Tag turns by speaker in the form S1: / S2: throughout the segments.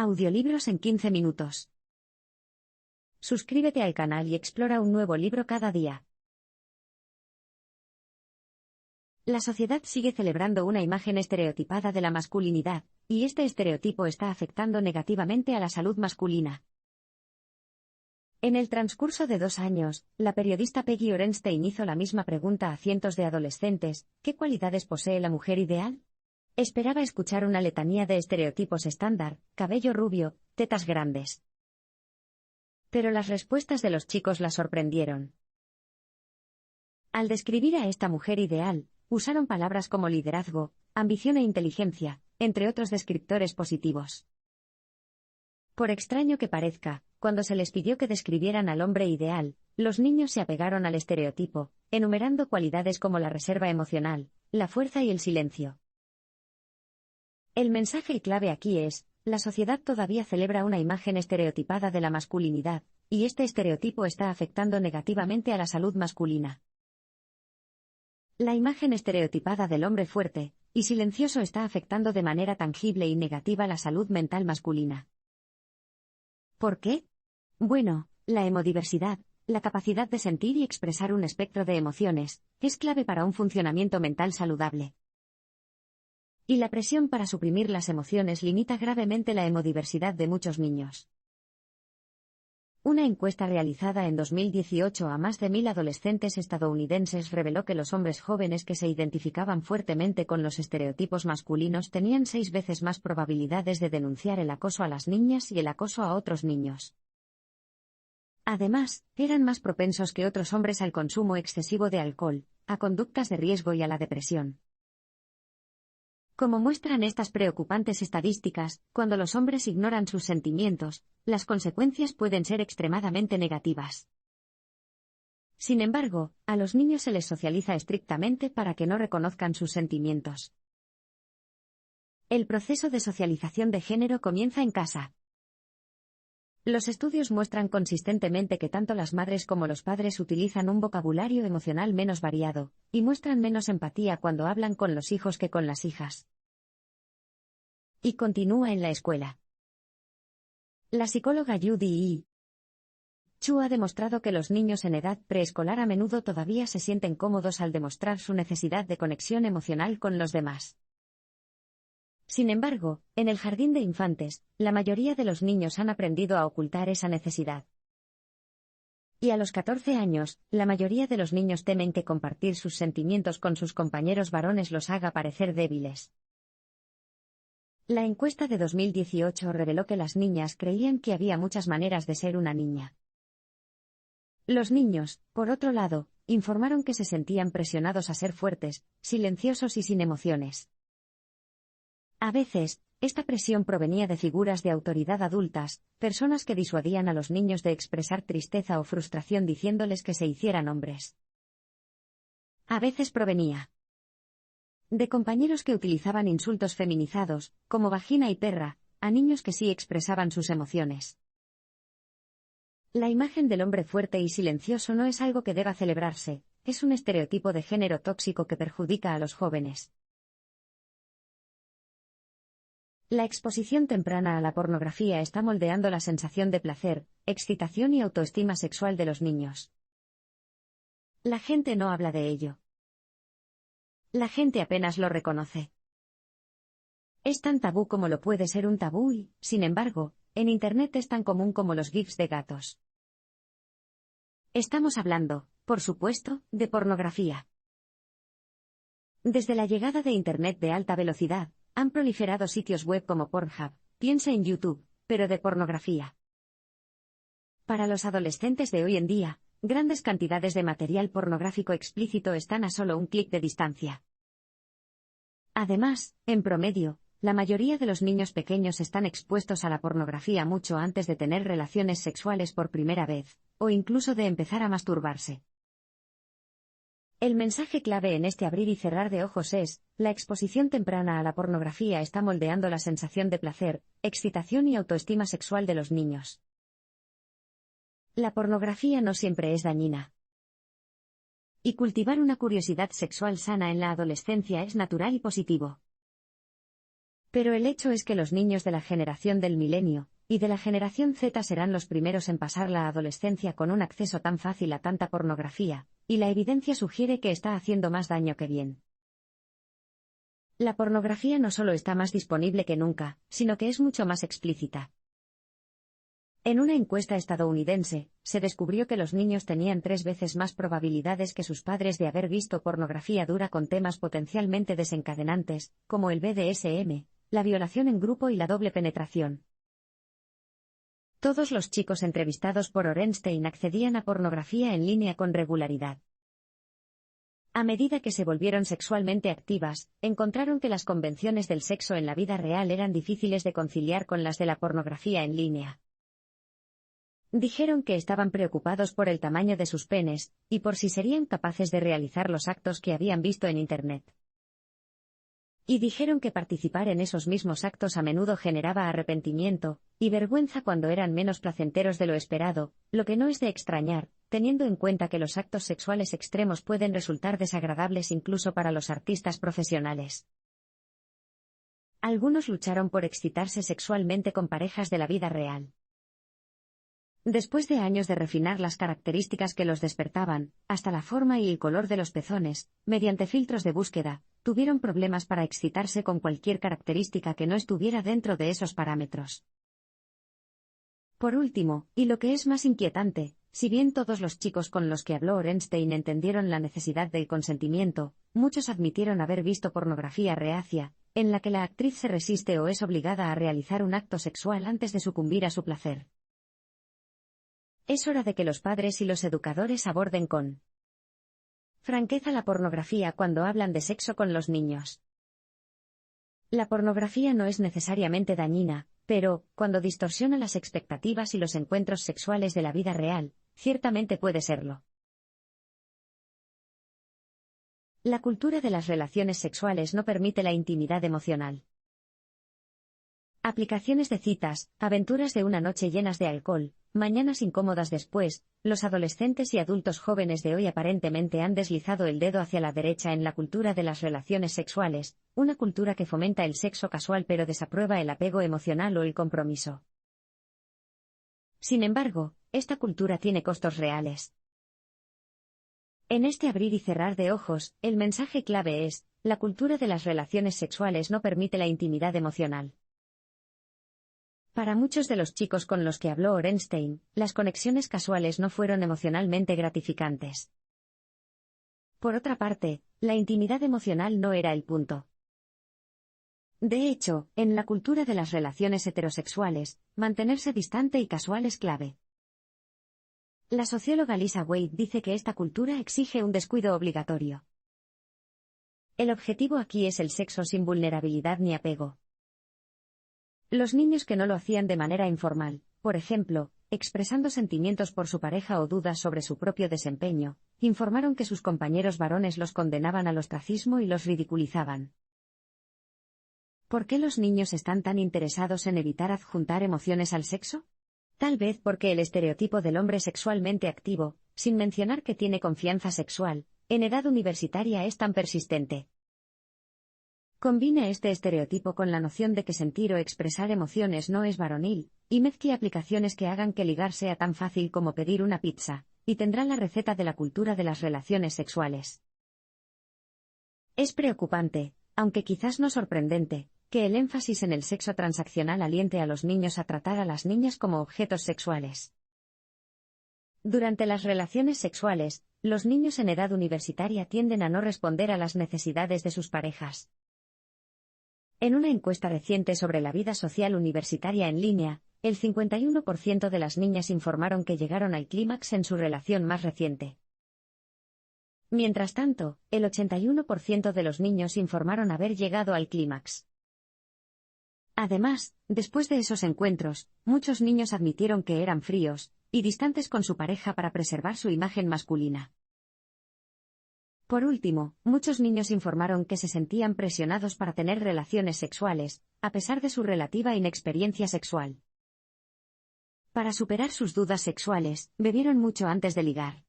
S1: Audiolibros en 15 minutos. Suscríbete al canal y explora un nuevo libro cada día. La sociedad sigue celebrando una imagen estereotipada de la masculinidad, y este estereotipo está afectando negativamente a la salud masculina. En el transcurso de 2 años, la periodista Peggy Orenstein hizo la misma pregunta a cientos de adolescentes: ¿qué cualidades posee la mujer ideal? Esperaba escuchar una letanía de estereotipos estándar: cabello rubio, tetas grandes. Pero las respuestas de los chicos la sorprendieron. Al describir a esta mujer ideal, usaron palabras como liderazgo, ambición e inteligencia, entre otros descriptores positivos. Por extraño que parezca, cuando se les pidió que describieran al hombre ideal, los niños se apegaron al estereotipo, enumerando cualidades como la reserva emocional, la fuerza y el silencio. El mensaje clave aquí es: la sociedad todavía celebra una imagen estereotipada de la masculinidad, y este estereotipo está afectando negativamente a la salud masculina. La imagen estereotipada del hombre fuerte y silencioso está afectando de manera tangible y negativa la salud mental masculina. ¿Por qué? Bueno, la hemodiversidad, la capacidad de sentir y expresar un espectro de emociones, es clave para un funcionamiento mental saludable. Y la presión para suprimir las emociones limita gravemente la hemodiversidad de muchos niños. Una encuesta realizada en 2018 a más de 1.000 adolescentes estadounidenses reveló que los hombres jóvenes que se identificaban fuertemente con los estereotipos masculinos tenían 6 veces más probabilidades de denunciar el acoso a las niñas y el acoso a otros niños. Además, eran más propensos que otros hombres al consumo excesivo de alcohol, a conductas de riesgo y a la depresión. Como muestran estas preocupantes estadísticas, cuando los hombres ignoran sus sentimientos, las consecuencias pueden ser extremadamente negativas. Sin embargo, a los niños se les socializa estrictamente para que no reconozcan sus sentimientos. El proceso de socialización de género comienza en casa. Los estudios muestran consistentemente que tanto las madres como los padres utilizan un vocabulario emocional menos variado, y muestran menos empatía cuando hablan con los hijos que con las hijas. Y continúa en la escuela. La psicóloga Judy E. Chu ha demostrado que los niños en edad preescolar a menudo todavía se sienten cómodos al demostrar su necesidad de conexión emocional con los demás. Sin embargo, en el jardín de infantes, la mayoría de los niños han aprendido a ocultar esa necesidad. Y a los 14 años, la mayoría de los niños temen que compartir sus sentimientos con sus compañeros varones los haga parecer débiles. La encuesta de 2018 reveló que las niñas creían que había muchas maneras de ser una niña. Los niños, por otro lado, informaron que se sentían presionados a ser fuertes, silenciosos y sin emociones. A veces, esta presión provenía de figuras de autoridad adultas, personas que disuadían a los niños de expresar tristeza o frustración diciéndoles que se hicieran hombres. A veces provenía de compañeros que utilizaban insultos feminizados, como vagina y perra, a niños que sí expresaban sus emociones. La imagen del hombre fuerte y silencioso no es algo que deba celebrarse, es un estereotipo de género tóxico que perjudica a los jóvenes. La exposición temprana a la pornografía está moldeando la sensación de placer, excitación y autoestima sexual de los niños. La gente no habla de ello. La gente apenas lo reconoce. Es tan tabú como lo puede ser un tabú y, sin embargo, en Internet es tan común como los gifs de gatos. Estamos hablando, por supuesto, de pornografía. Desde la llegada de Internet de alta velocidad, han proliferado sitios web como Pornhub, piensa en YouTube, pero de pornografía. Para los adolescentes de hoy en día, grandes cantidades de material pornográfico explícito están a solo un clic de distancia. Además, en promedio, la mayoría de los niños pequeños están expuestos a la pornografía mucho antes de tener relaciones sexuales por primera vez, o incluso de empezar a masturbarse. El mensaje clave en este abrir y cerrar de ojos es: la exposición temprana a la pornografía está moldeando la sensación de placer, excitación y autoestima sexual de los niños. La pornografía no siempre es dañina. Y cultivar una curiosidad sexual sana en la adolescencia es natural y positivo. Pero el hecho es que los niños de la generación del milenio y de la generación Z serán los primeros en pasar la adolescencia con un acceso tan fácil a tanta pornografía, y la evidencia sugiere que está haciendo más daño que bien. La pornografía no solo está más disponible que nunca, sino que es mucho más explícita. En una encuesta estadounidense, se descubrió que los niños tenían 3 veces más probabilidades que sus padres de haber visto pornografía dura con temas potencialmente desencadenantes, como el BDSM, la violación en grupo y la doble penetración. Todos los chicos entrevistados por Orenstein accedían a pornografía en línea con regularidad. A medida que se volvieron sexualmente activas, encontraron que las convenciones del sexo en la vida real eran difíciles de conciliar con las de la pornografía en línea. Dijeron que estaban preocupados por el tamaño de sus penes, y por si serían capaces de realizar los actos que habían visto en Internet. Y dijeron que participar en esos mismos actos a menudo generaba arrepentimiento y vergüenza cuando eran menos placenteros de lo esperado, lo que no es de extrañar, teniendo en cuenta que los actos sexuales extremos pueden resultar desagradables incluso para los artistas profesionales. Algunos lucharon por excitarse sexualmente con parejas de la vida real. Después de años de refinar las características que los despertaban, hasta la forma y el color de los pezones, mediante filtros de búsqueda, tuvieron problemas para excitarse con cualquier característica que no estuviera dentro de esos parámetros. Por último, y lo que es más inquietante, si bien todos los chicos con los que habló Orenstein entendieron la necesidad del consentimiento, muchos admitieron haber visto pornografía reacia, en la que la actriz se resiste o es obligada a realizar un acto sexual antes de sucumbir a su placer. Es hora de que los padres y los educadores aborden con franqueza la pornografía cuando hablan de sexo con los niños. La pornografía no es necesariamente dañina, pero, cuando distorsiona las expectativas y los encuentros sexuales de la vida real, ciertamente puede serlo. La cultura de las relaciones sexuales no permite la intimidad emocional. Aplicaciones de citas, aventuras de una noche llenas de alcohol, mañanas incómodas después, los adolescentes y adultos jóvenes de hoy aparentemente han deslizado el dedo hacia la derecha en la cultura de las relaciones sexuales, una cultura que fomenta el sexo casual pero desaprueba el apego emocional o el compromiso. Sin embargo, esta cultura tiene costos reales. En este abrir y cerrar de ojos, el mensaje clave es, la cultura de las relaciones sexuales no permite la intimidad emocional. Para muchos de los chicos con los que habló Orenstein, las conexiones casuales no fueron emocionalmente gratificantes. Por otra parte, la intimidad emocional no era el punto. De hecho, en la cultura de las relaciones heterosexuales, mantenerse distante y casual es clave. La socióloga Lisa Wade dice que esta cultura exige un descuido obligatorio. El objetivo aquí es el sexo sin vulnerabilidad ni apego. Los niños que no lo hacían de manera informal, por ejemplo, expresando sentimientos por su pareja o dudas sobre su propio desempeño, informaron que sus compañeros varones los condenaban al ostracismo y los ridiculizaban. ¿Por qué los niños están tan interesados en evitar adjuntar emociones al sexo? Tal vez porque el estereotipo del hombre sexualmente activo, sin mencionar que tiene confianza sexual, en edad universitaria es tan persistente. Combine este estereotipo con la noción de que sentir o expresar emociones no es varonil, y mezcle aplicaciones que hagan que ligar sea tan fácil como pedir una pizza, y tendrá la receta de la cultura de las relaciones sexuales. Es preocupante, aunque quizás no sorprendente, que el énfasis en el sexo transaccional aliente a los niños a tratar a las niñas como objetos sexuales. Durante las relaciones sexuales, los niños en edad universitaria tienden a no responder a las necesidades de sus parejas. En una encuesta reciente sobre la vida social universitaria en línea, el 51% de las niñas informaron que llegaron al clímax en su relación más reciente. Mientras tanto, el 81% de los niños informaron haber llegado al clímax. Además, después de esos encuentros, muchos niños admitieron que eran fríos y distantes con su pareja para preservar su imagen masculina. Por último, muchos niños informaron que se sentían presionados para tener relaciones sexuales, a pesar de su relativa inexperiencia sexual. Para superar sus dudas sexuales, bebieron mucho antes de ligar.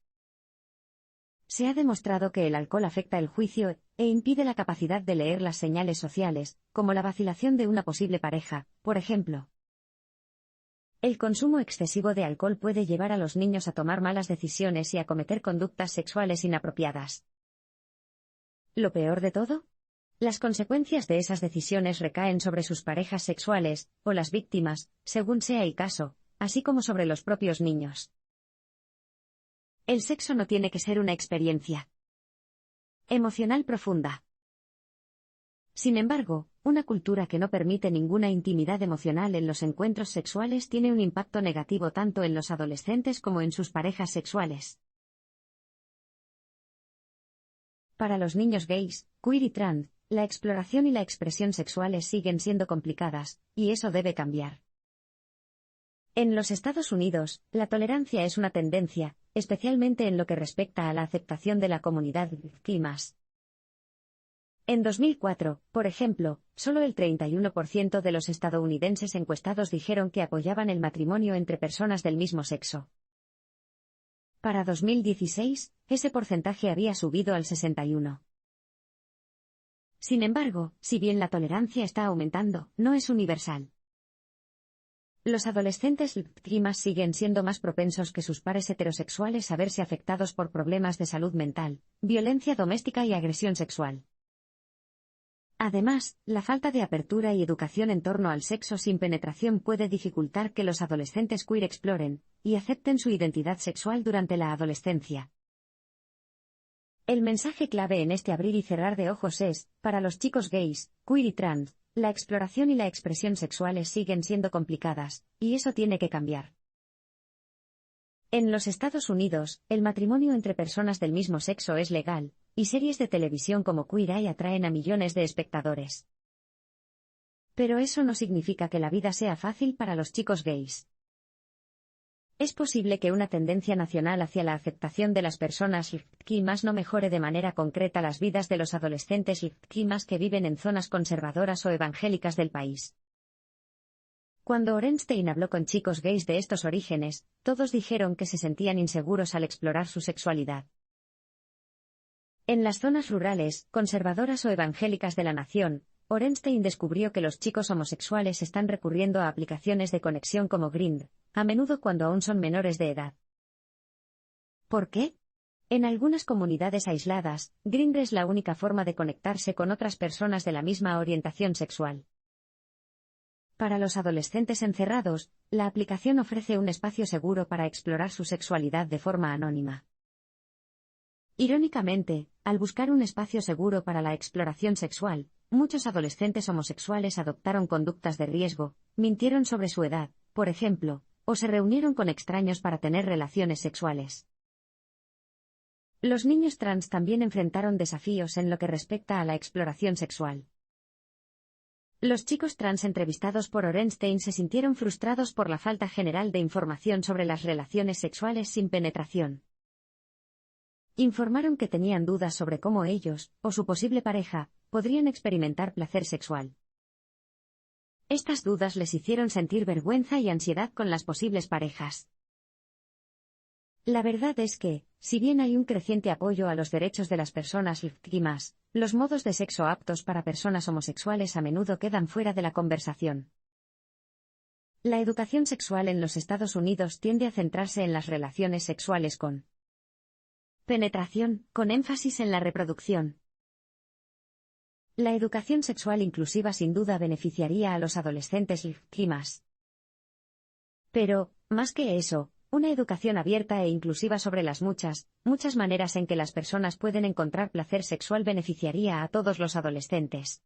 S1: Se ha demostrado que el alcohol afecta el juicio e impide la capacidad de leer las señales sociales, como la vacilación de una posible pareja, por ejemplo. El consumo excesivo de alcohol puede llevar a los niños a tomar malas decisiones y a cometer conductas sexuales inapropiadas. ¿Lo peor de todo? Las consecuencias de esas decisiones recaen sobre sus parejas sexuales, o las víctimas, según sea el caso, así como sobre los propios niños. El sexo no tiene que ser una experiencia emocional profunda. Sin embargo, una cultura que no permite ninguna intimidad emocional en los encuentros sexuales tiene un impacto negativo tanto en los adolescentes como en sus parejas sexuales. Para los niños gays, queer y trans, la exploración y la expresión sexuales siguen siendo complicadas, y eso debe cambiar. En los Estados Unidos, la tolerancia es una tendencia, especialmente en lo que respecta a la aceptación de la comunidad LGBTQ+. En 2004, por ejemplo, solo el 31% de los estadounidenses encuestados dijeron que apoyaban el matrimonio entre personas del mismo sexo. Para 2016, ese porcentaje había subido al 61%. Sin embargo, si bien la tolerancia está aumentando, no es universal. Los adolescentes LGBTQ+ siguen siendo más propensos que sus pares heterosexuales a verse afectados por problemas de salud mental, violencia doméstica y agresión sexual. Además, la falta de apertura y educación en torno al sexo sin penetración puede dificultar que los adolescentes queer exploren y acepten su identidad sexual durante la adolescencia. El mensaje clave en este abrir y cerrar de ojos es, para los chicos gays, queer y trans, la exploración y la expresión sexuales siguen siendo complicadas, y eso tiene que cambiar. En los Estados Unidos, el matrimonio entre personas del mismo sexo es legal, y series de televisión como Queer Eye atraen a millones de espectadores. Pero eso no significa que la vida sea fácil para los chicos gays. Es posible que una tendencia nacional hacia la aceptación de las personas LGBTQ+ no mejore de manera concreta las vidas de los adolescentes LGBTQ+ que viven en zonas conservadoras o evangélicas del país. Cuando Orenstein habló con chicos gays de estos orígenes, todos dijeron que se sentían inseguros al explorar su sexualidad. En las zonas rurales, conservadoras o evangélicas de la nación, Orenstein descubrió que los chicos homosexuales están recurriendo a aplicaciones de conexión como Grindr, a menudo cuando aún son menores de edad. ¿Por qué? En algunas comunidades aisladas, Grindr es la única forma de conectarse con otras personas de la misma orientación sexual. Para los adolescentes encerrados, la aplicación ofrece un espacio seguro para explorar su sexualidad de forma anónima. Irónicamente, al buscar un espacio seguro para la exploración sexual, muchos adolescentes homosexuales adoptaron conductas de riesgo, mintieron sobre su edad, por ejemplo, o se reunieron con extraños para tener relaciones sexuales. Los niños trans también enfrentaron desafíos en lo que respecta a la exploración sexual. Los chicos trans entrevistados por Orenstein se sintieron frustrados por la falta general de información sobre las relaciones sexuales sin penetración. Informaron que tenían dudas sobre cómo ellos, o su posible pareja, podrían experimentar placer sexual. Estas dudas les hicieron sentir vergüenza y ansiedad con las posibles parejas. La verdad es que, si bien hay un creciente apoyo a los derechos de las personas LGBTQ+, los modos de sexo aptos para personas homosexuales a menudo quedan fuera de la conversación. La educación sexual en los Estados Unidos tiende a centrarse en las relaciones sexuales con penetración, con énfasis en la reproducción. La educación sexual inclusiva sin duda beneficiaría a los adolescentes LGBTQ+. Pero, más que eso, una educación abierta e inclusiva sobre las muchas maneras en que las personas pueden encontrar placer sexual beneficiaría a todos los adolescentes.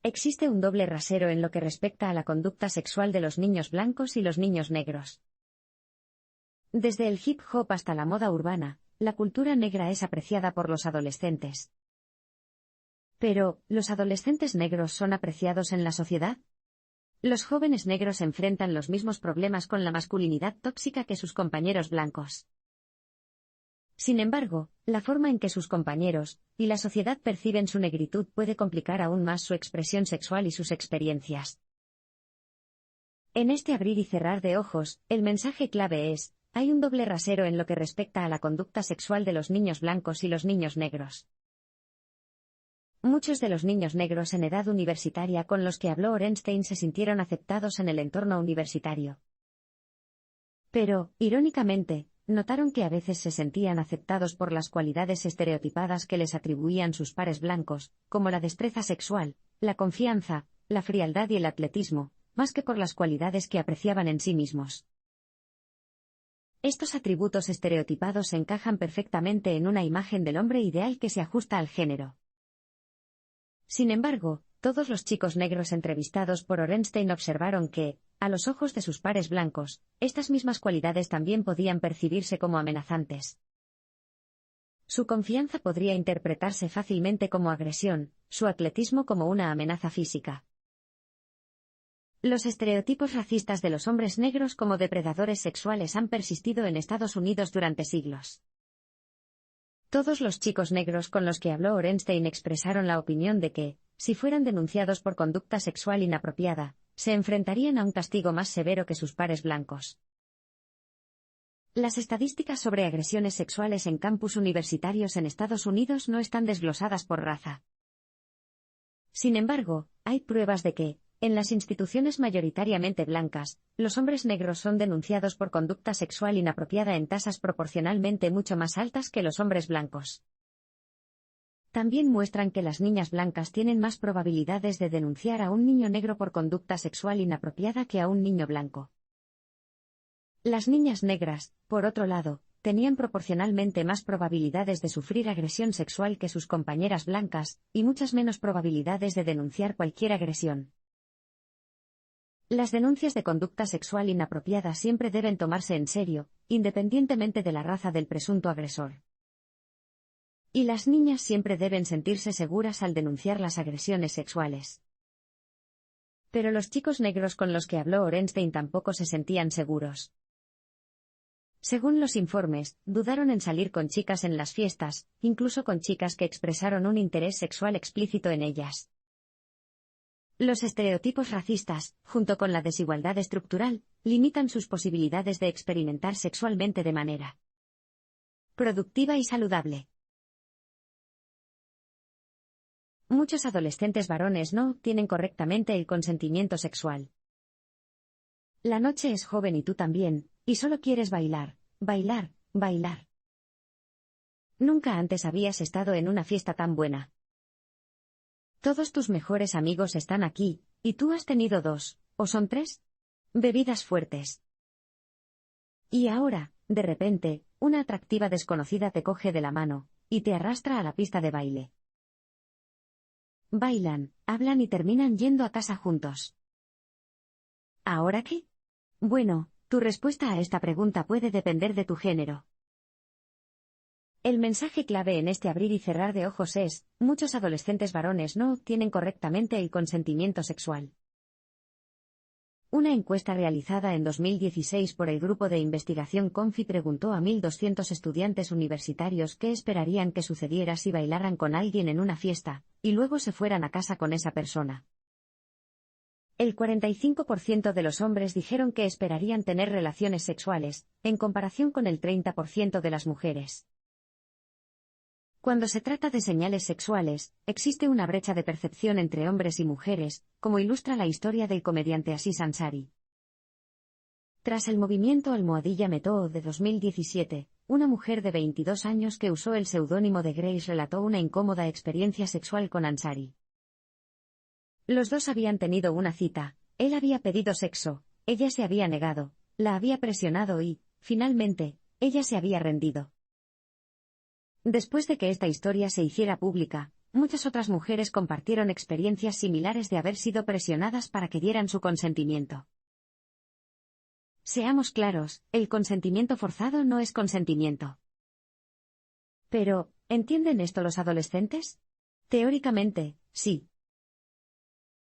S1: Existe un doble rasero en lo que respecta a la conducta sexual de los niños blancos y los niños negros. Desde el hip hop hasta la moda urbana, la cultura negra es apreciada por los adolescentes. Pero, ¿los adolescentes negros son apreciados en la sociedad? Los jóvenes negros enfrentan los mismos problemas con la masculinidad tóxica que sus compañeros blancos. Sin embargo, la forma en que sus compañeros y la sociedad perciben su negritud puede complicar aún más su expresión sexual y sus experiencias. En este abrir y cerrar de ojos, el mensaje clave es: hay un doble rasero en lo que respecta a la conducta sexual de los niños blancos y los niños negros. Muchos de los niños negros en edad universitaria con los que habló Orenstein se sintieron aceptados en el entorno universitario. Pero, irónicamente, notaron que a veces se sentían aceptados por las cualidades estereotipadas que les atribuían sus pares blancos, como la destreza sexual, la confianza, la frialdad y el atletismo, más que por las cualidades que apreciaban en sí mismos. Estos atributos estereotipados encajan perfectamente en una imagen del hombre ideal que se ajusta al género. Sin embargo, todos los chicos negros entrevistados por Orenstein observaron que, a los ojos de sus pares blancos, estas mismas cualidades también podían percibirse como amenazantes. Su confianza podría interpretarse fácilmente como agresión, su atletismo como una amenaza física. Los estereotipos racistas de los hombres negros como depredadores sexuales han persistido en Estados Unidos durante siglos. Todos los chicos negros con los que habló Orenstein expresaron la opinión de que, si fueran denunciados por conducta sexual inapropiada, se enfrentarían a un castigo más severo que sus pares blancos. Las estadísticas sobre agresiones sexuales en campus universitarios en Estados Unidos no están desglosadas por raza. Sin embargo, hay pruebas de que, en las instituciones mayoritariamente blancas, los hombres negros son denunciados por conducta sexual inapropiada en tasas proporcionalmente mucho más altas que los hombres blancos. También muestran que las niñas blancas tienen más probabilidades de denunciar a un niño negro por conducta sexual inapropiada que a un niño blanco. Las niñas negras, por otro lado, tenían proporcionalmente más probabilidades de sufrir agresión sexual que sus compañeras blancas, y muchas menos probabilidades de denunciar cualquier agresión. Las denuncias de conducta sexual inapropiada siempre deben tomarse en serio, independientemente de la raza del presunto agresor. Y las niñas siempre deben sentirse seguras al denunciar las agresiones sexuales. Pero los chicos negros con los que habló Orenstein tampoco se sentían seguros. Según los informes, dudaron en salir con chicas en las fiestas, incluso con chicas que expresaron un interés sexual explícito en ellas. Los estereotipos racistas, junto con la desigualdad estructural, limitan sus posibilidades de experimentar sexualmente de manera productiva y saludable. Muchos adolescentes varones no obtienen correctamente el consentimiento sexual. La noche es joven y tú también, y solo quieres bailar, bailar, bailar. Nunca antes habías estado en una fiesta tan buena. Todos tus mejores amigos están aquí, y tú has tenido 2, ¿o son 3? Bebidas fuertes. Y ahora, de repente, una atractiva desconocida te coge de la mano, y te arrastra a la pista de baile. Bailan, hablan y terminan yendo a casa juntos. ¿Ahora qué? Bueno, tu respuesta a esta pregunta puede depender de tu género. El mensaje clave en este abrir y cerrar de ojos es, muchos adolescentes varones no obtienen correctamente el consentimiento sexual. Una encuesta realizada en 2016 por el grupo de investigación Confi preguntó a 1.200 estudiantes universitarios qué esperarían que sucediera si bailaran con alguien en una fiesta, y luego se fueran a casa con esa persona. El 45% de los hombres dijeron que esperarían tener relaciones sexuales, en comparación con el 30% de las mujeres. Cuando se trata de señales sexuales, existe una brecha de percepción entre hombres y mujeres, como ilustra la historia del comediante Aziz Ansari. Tras el movimiento Almohadilla Metoo de 2017, una mujer de 22 años que usó el seudónimo de Grace relató una incómoda experiencia sexual con Ansari. Los dos habían tenido una cita, él había pedido sexo, ella se había negado, la había presionado y, finalmente, ella se había rendido. Después de que esta historia se hiciera pública, muchas otras mujeres compartieron experiencias similares de haber sido presionadas para que dieran su consentimiento. Seamos claros, el consentimiento forzado no es consentimiento. Pero, ¿entienden esto los adolescentes? Teóricamente, sí.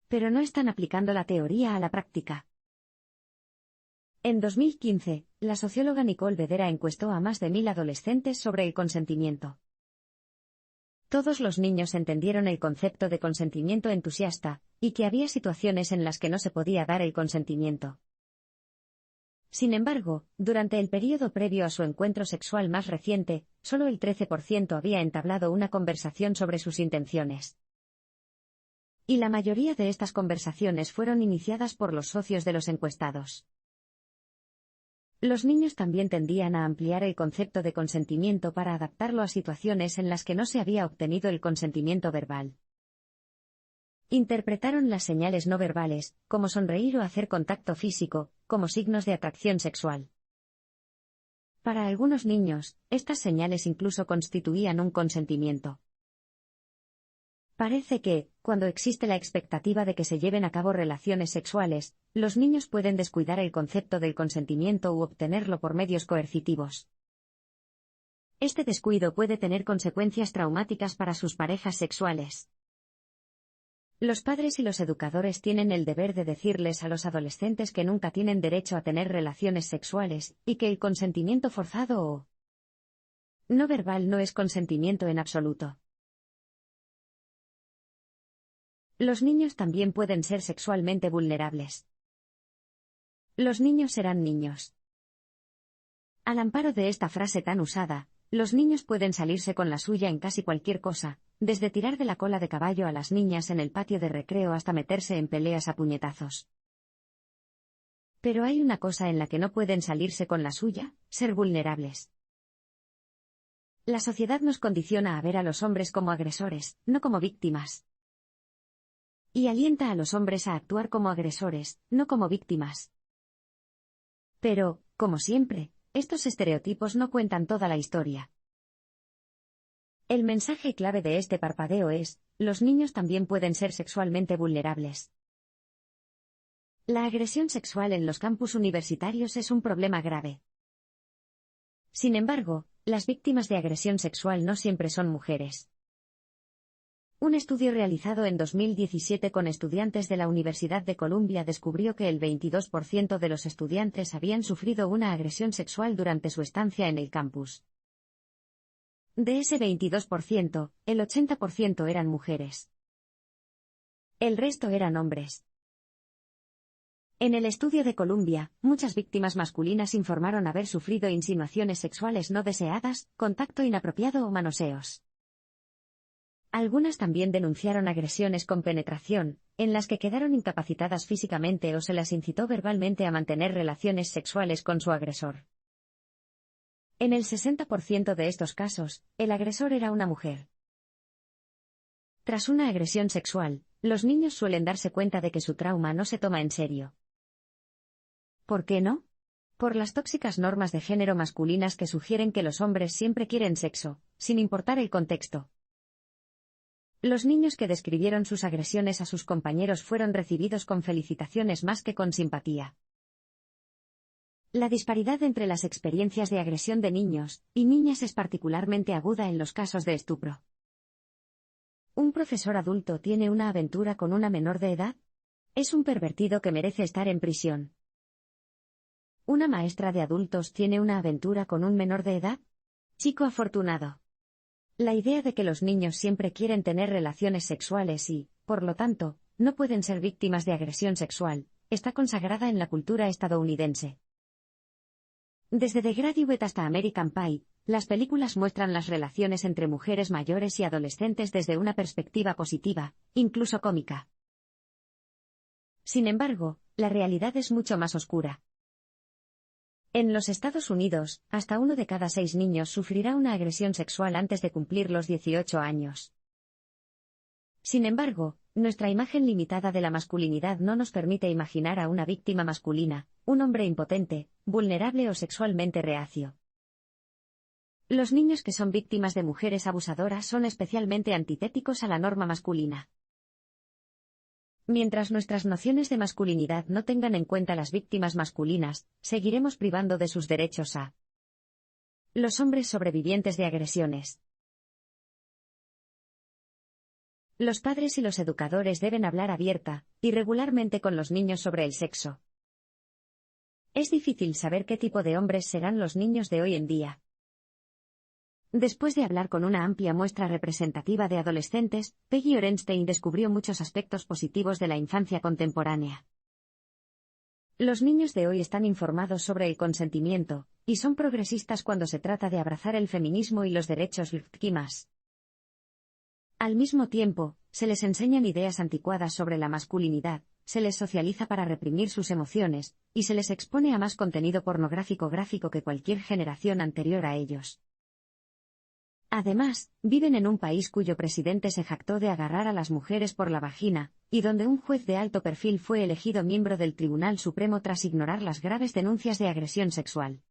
S1: Pero no están aplicando la teoría a la práctica. En 2015, la socióloga Nicole Vedera encuestó a más de 1.000 adolescentes sobre el consentimiento. Todos los niños entendieron el concepto de consentimiento entusiasta, y que había situaciones en las que no se podía dar el consentimiento. Sin embargo, durante el período previo a su encuentro sexual más reciente, solo el 13% había entablado una conversación sobre sus intenciones. Y la mayoría de estas conversaciones fueron iniciadas por los socios de los encuestados. Los niños también tendían a ampliar el concepto de consentimiento para adaptarlo a situaciones en las que no se había obtenido el consentimiento verbal. Interpretaron las señales no verbales, como sonreír o hacer contacto físico, como signos de atracción sexual. Para algunos niños, estas señales incluso constituían un consentimiento. Parece que, cuando existe la expectativa de que se lleven a cabo relaciones sexuales, los niños pueden descuidar el concepto del consentimiento u obtenerlo por medios coercitivos. Este descuido puede tener consecuencias traumáticas para sus parejas sexuales. Los padres y los educadores tienen el deber de decirles a los adolescentes que nunca tienen derecho a tener relaciones sexuales, y que el consentimiento forzado o no verbal no es consentimiento en absoluto. Los niños también pueden ser sexualmente vulnerables. Los niños serán niños. Al amparo de esta frase tan usada, los niños pueden salirse con la suya en casi cualquier cosa, desde tirar de la cola de caballo a las niñas en el patio de recreo hasta meterse en peleas a puñetazos. Pero hay una cosa en la que no pueden salirse con la suya: ser vulnerables. La sociedad nos condiciona a ver a los hombres como agresores, no como víctimas. Y alienta a los hombres a actuar como agresores, no como víctimas. Pero, como siempre, estos estereotipos no cuentan toda la historia. El mensaje clave de este parpadeo es: los niños también pueden ser sexualmente vulnerables. La agresión sexual en los campus universitarios es un problema grave. Sin embargo, las víctimas de agresión sexual no siempre son mujeres. Un estudio realizado en 2017 con estudiantes de la Universidad de Columbia descubrió que el 22% de los estudiantes habían sufrido una agresión sexual durante su estancia en el campus. De ese 22%, el 80% eran mujeres. El resto eran hombres. En el estudio de Columbia, muchas víctimas masculinas informaron haber sufrido insinuaciones sexuales no deseadas, contacto inapropiado o manoseos. Algunas también denunciaron agresiones con penetración, en las que quedaron incapacitadas físicamente o se las incitó verbalmente a mantener relaciones sexuales con su agresor. En el 60% de estos casos, el agresor era una mujer. Tras una agresión sexual, los niños suelen darse cuenta de que su trauma no se toma en serio. ¿Por qué no? Por las tóxicas normas de género masculinas que sugieren que los hombres siempre quieren sexo, sin importar el contexto. Los niños que describieron sus agresiones a sus compañeros fueron recibidos con felicitaciones más que con simpatía. La disparidad entre las experiencias de agresión de niños y niñas es particularmente aguda en los casos de estupro. ¿Un profesor adulto tiene una aventura con una menor de edad? Es un pervertido que merece estar en prisión. ¿Una maestra de adultos tiene una aventura con un menor de edad? Chico afortunado. La idea de que los niños siempre quieren tener relaciones sexuales y, por lo tanto, no pueden ser víctimas de agresión sexual, está consagrada en la cultura estadounidense. Desde The Graduate hasta American Pie, las películas muestran las relaciones entre mujeres mayores y adolescentes desde una perspectiva positiva, incluso cómica. Sin embargo, la realidad es mucho más oscura. En los Estados Unidos, hasta 1 de cada 6 niños sufrirá una agresión sexual antes de cumplir los 18 años. Sin embargo, nuestra imagen limitada de la masculinidad no nos permite imaginar a una víctima masculina, un hombre impotente, vulnerable o sexualmente reacio. Los niños que son víctimas de mujeres abusadoras son especialmente antitéticos a la norma masculina. Mientras nuestras nociones de masculinidad no tengan en cuenta las víctimas masculinas, seguiremos privando de sus derechos a los hombres sobrevivientes de agresiones. Los padres y los educadores deben hablar abierta y regularmente con los niños sobre el sexo. Es difícil saber qué tipo de hombres serán los niños de hoy en día. Después de hablar con una amplia muestra representativa de adolescentes, Peggy Orenstein descubrió muchos aspectos positivos de la infancia contemporánea. Los niños de hoy están informados sobre el consentimiento, y son progresistas cuando se trata de abrazar el feminismo y los derechos LGBTQ+. Al mismo tiempo, se les enseñan ideas anticuadas sobre la masculinidad, se les socializa para reprimir sus emociones, y se les expone a más contenido pornográfico gráfico que cualquier generación anterior a ellos. Además, viven en un país cuyo presidente se jactó de agarrar a las mujeres por la vagina, y donde un juez de alto perfil fue elegido miembro del Tribunal Supremo tras ignorar las graves denuncias de agresión sexual.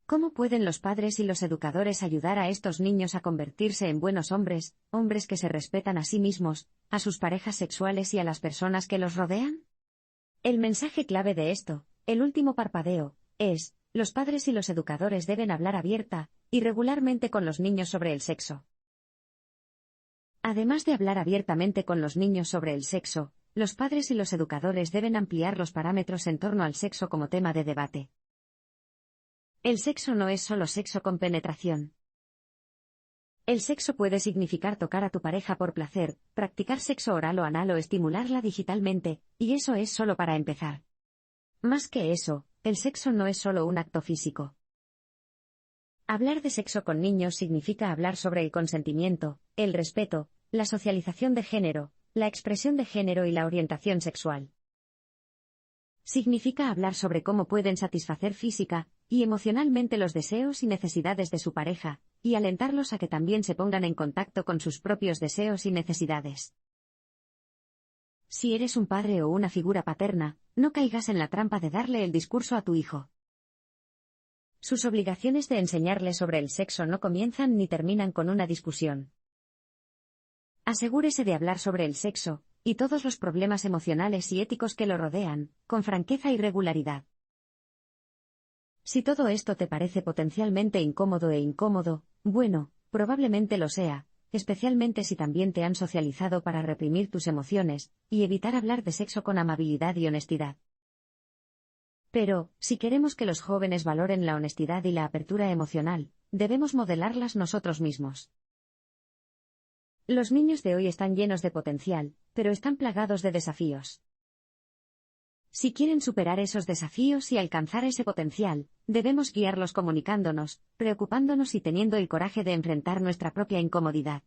S1: ¿Cómo pueden los padres y los educadores ayudar a estos niños a convertirse en buenos hombres, hombres que se respetan a sí mismos, a sus parejas sexuales y a las personas que los rodean? El mensaje clave de esto, el último parpadeo, es: los padres y los educadores deben hablar abierta y regularmente con los niños sobre el sexo. Además de hablar abiertamente con los niños sobre el sexo, los padres y los educadores deben ampliar los parámetros en torno al sexo como tema de debate. El sexo no es solo sexo con penetración. El sexo puede significar tocar a tu pareja por placer, practicar sexo oral o anal o estimularla digitalmente, y eso es solo para empezar. Más que eso, el sexo no es solo un acto físico. Hablar de sexo con niños significa hablar sobre el consentimiento, el respeto, la socialización de género, la expresión de género y la orientación sexual. Significa hablar sobre cómo pueden satisfacer física y emocionalmente los deseos y necesidades de su pareja, y alentarlos a que también se pongan en contacto con sus propios deseos y necesidades. Si eres un padre o una figura paterna, no caigas en la trampa de darle el discurso a tu hijo. Sus obligaciones de enseñarle sobre el sexo no comienzan ni terminan con una discusión. Asegúrese de hablar sobre el sexo, y todos los problemas emocionales y éticos que lo rodean, con franqueza y regularidad. Si todo esto te parece potencialmente incómodo, bueno, probablemente lo sea, especialmente si también te han socializado para reprimir tus emociones, y evitar hablar de sexo con amabilidad y honestidad. Pero, si queremos que los jóvenes valoren la honestidad y la apertura emocional, debemos modelarlas nosotros mismos. Los niños de hoy están llenos de potencial, pero están plagados de desafíos. Si quieren superar esos desafíos y alcanzar ese potencial, debemos guiarlos comunicándonos, preocupándonos y teniendo el coraje de enfrentar nuestra propia incomodidad.